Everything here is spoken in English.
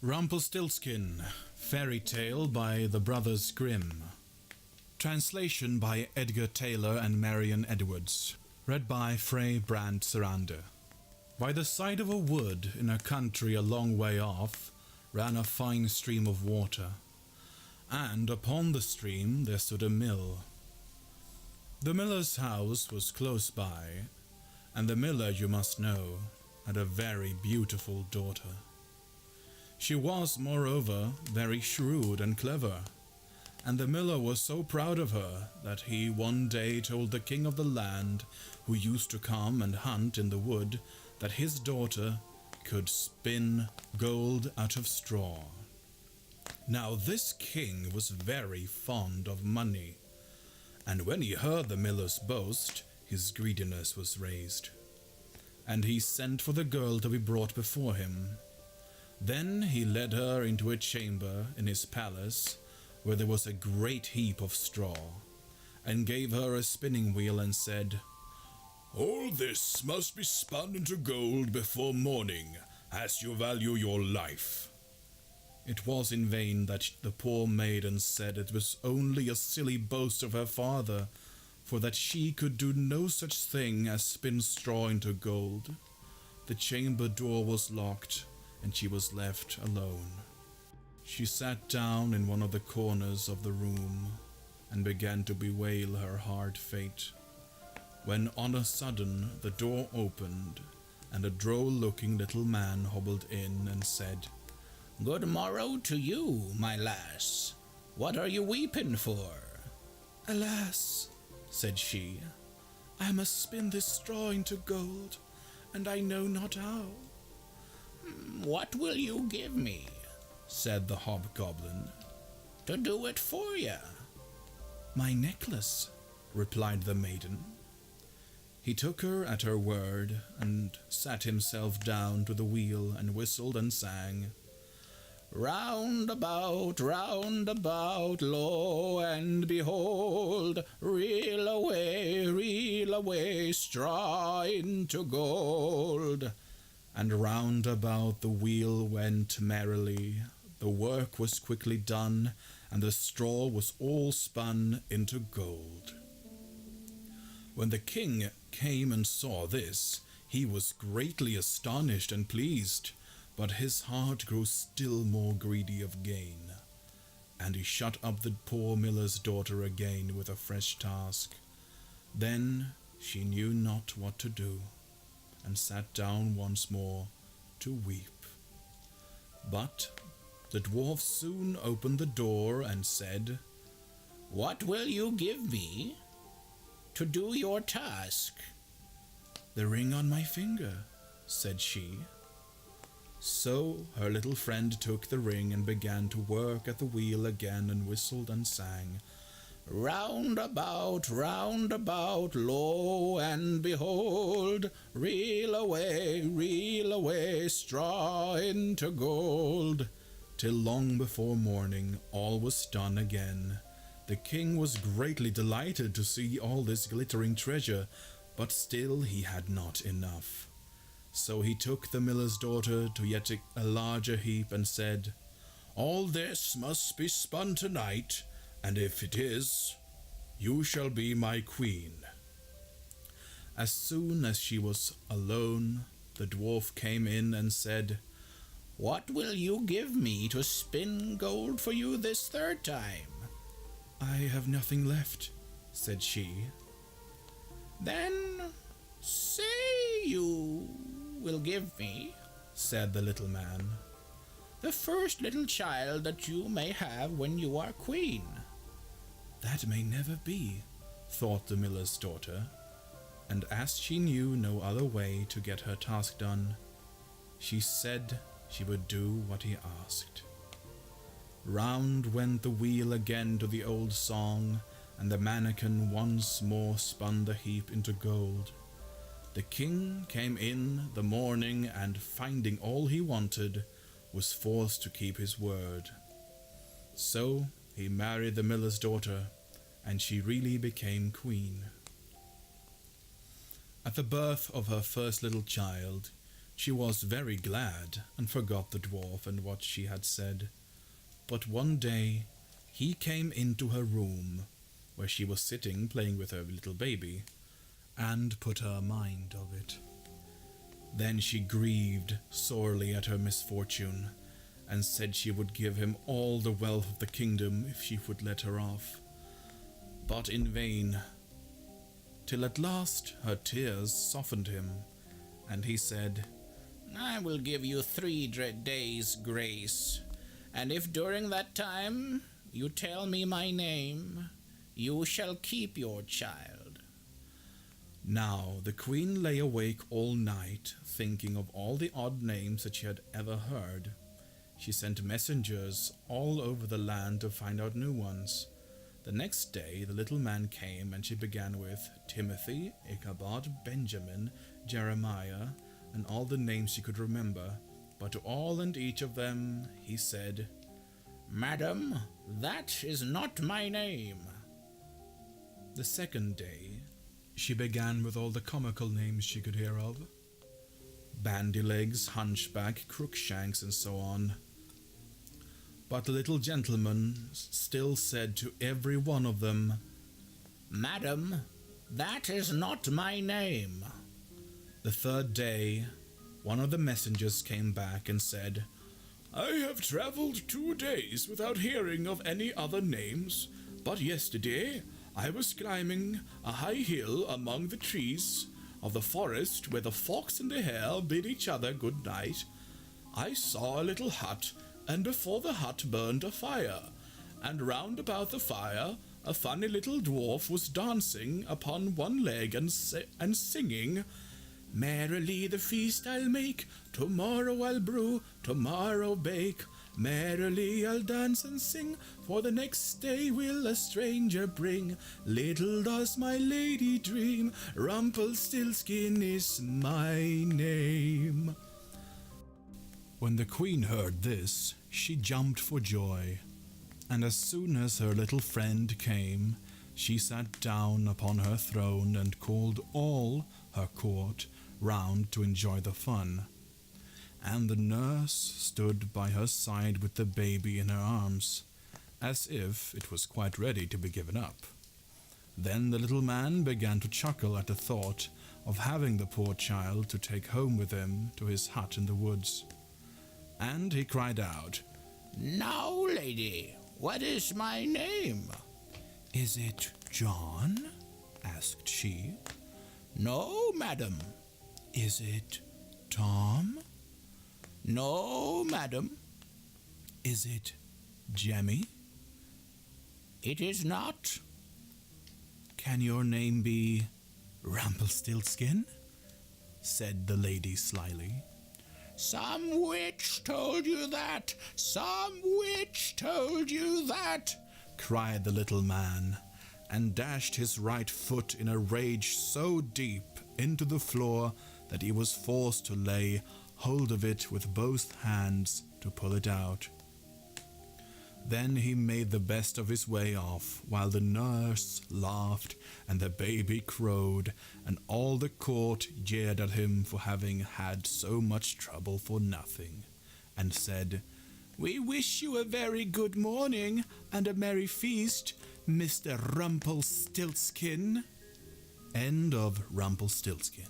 Rumpelstiltskin, fairy tale by the brothers Grimm. Translation by Edgar Taylor and Marion Edwards. Read by Frej By the side of a wood in a country a long way off ran a fine stream of water, and upon the stream there stood a mill. The miller's house was close by, and the miller, you must know, had a very beautiful daughter. She was, moreover, very shrewd and clever, and the miller was so proud of her that he one day told the king of the land, who used to come and hunt in the wood, that his daughter could spin gold out of straw. Now this king was very fond of money, and when he heard the miller's boast, his greediness was raised, and he sent for the girl to be brought before him. Then he led her into a chamber in his palace, where there was a great heap of straw, and gave her a spinning wheel and said, "All this must be spun into gold before morning, as you value your life." It was in vain that the poor maiden said it was only a silly boast of her father, for that she could do no such thing as spin straw into gold. The chamber door was locked, and she was left alone. She sat down in one of the corners of the room and began to bewail her hard fate, when on a sudden the door opened, and a droll-looking little man hobbled in and said, "Good morrow to you, my lass. What are you weeping for?" "Alas," said she, "I must spin this straw into gold, and I know not how." "What will you give me," said the hobgoblin, "to do it for you?" "My necklace," replied the maiden. He took her at her word, and sat himself down to the wheel, and whistled and sang, "Round about, lo and behold, reel away, straw into gold." And round about the wheel went merrily. The work was quickly done, and the straw was all spun into gold. When the king came and saw this, he was greatly astonished and pleased, but his heart grew still more greedy of gain, and he shut up the poor miller's daughter again with a fresh task. Then she knew not what to do, and sat down once more to weep. But the dwarf soon opened the door and said, "What will you give me to do your task?" "The ring on my finger," said she. So her little friend took the ring and began to work at the wheel again, and whistled and sang, "Round about, lo and behold, reel away, straw into gold." Till long before morning all was done again. The king was greatly delighted to see all this glittering treasure, but still he had not enough. So he took the miller's daughter to yet a larger heap and said, "All this must be spun tonight, and if it is, you shall be my queen." As soon as she was alone, the dwarf came in and said, "What will you give me to spin gold for you this third time?" "I have nothing left," said she. "Then say you will give me," said the little man, "the first little child that you may have when you are queen." "That may never be," thought the miller's daughter, and as she knew no other way to get her task done, she said she would do what he asked. Round went the wheel again to the old song, and the mannikin once more spun the heap into gold. The king came in the morning, and finding all he wanted, was forced to keep his word. So he married the miller's daughter, and she really became queen. At the birth of her first little child, She was very glad and forgot the dwarf and what she had said. But one day he came into her room, where she was sitting playing with her little baby, and put her mind of it. Then she grieved sorely at her misfortune, and said she would give him all the wealth of the kingdom if she would let her off. But in vain, till at last her tears softened him, and he said, I will give you 3 days' grace, and if during that time you tell me my name, you shall keep your child. Now the queen lay awake all night, thinking of all the odd names that she had ever heard. She sent messengers all over the land to find out new ones. The next day the little man came, and she began with Timothy, Ichabod, Benjamin, Jeremiah, and all the names she could remember. But to all and each of them he said, Madam, that is not my name. The second day she began with all the comical names she could hear of. Bandylegs, Hunchback, Crookshanks, and so on. But the little gentleman still said to every one of them, Madam, that is not my name. The third day one of the messengers came back and said, I have traveled 2 days without hearing of any other names, but yesterday I was climbing a high hill among the trees of the forest where the fox and the hare bid each other good night. I saw a little hut, and before the hut burned a fire, and round about the fire a funny little dwarf was dancing upon one leg and singing, Merrily the feast I'll make, tomorrow I'll brew, tomorrow bake. Merrily I'll dance and sing, for the next day will a stranger bring. Little does my lady dream, Rumpelstiltskin is my name. When the queen heard this, she jumped for joy, and as soon as her little friend came, she sat down upon her throne and called all her court round to enjoy the fun. And the nurse stood by her side with the baby in her arms, as if it was quite ready to be given up. Then the little man began to chuckle at the thought of having the poor child to take home with him to his hut in the woods. And he cried out, Now, lady, what is my name? Is it John? Asked she. No, madam. Is it Tom? No, madam. Is it Jemmy? It is not. Can your name be Rumpelstiltskin? Said the lady slyly. Some witch told you that! Some witch told you that! Cried the little man, and dashed his right foot in a rage so deep into the floor that he was forced to lay hold of it with both hands to pull it out. Then he made the best of his way off, while the nurse laughed and the baby crowed, and all the court jeered at him for having had so much trouble for nothing, and said, We wish you a very good morning and a merry feast, Mr. Rumpelstiltskin. End of Rumpelstiltskin.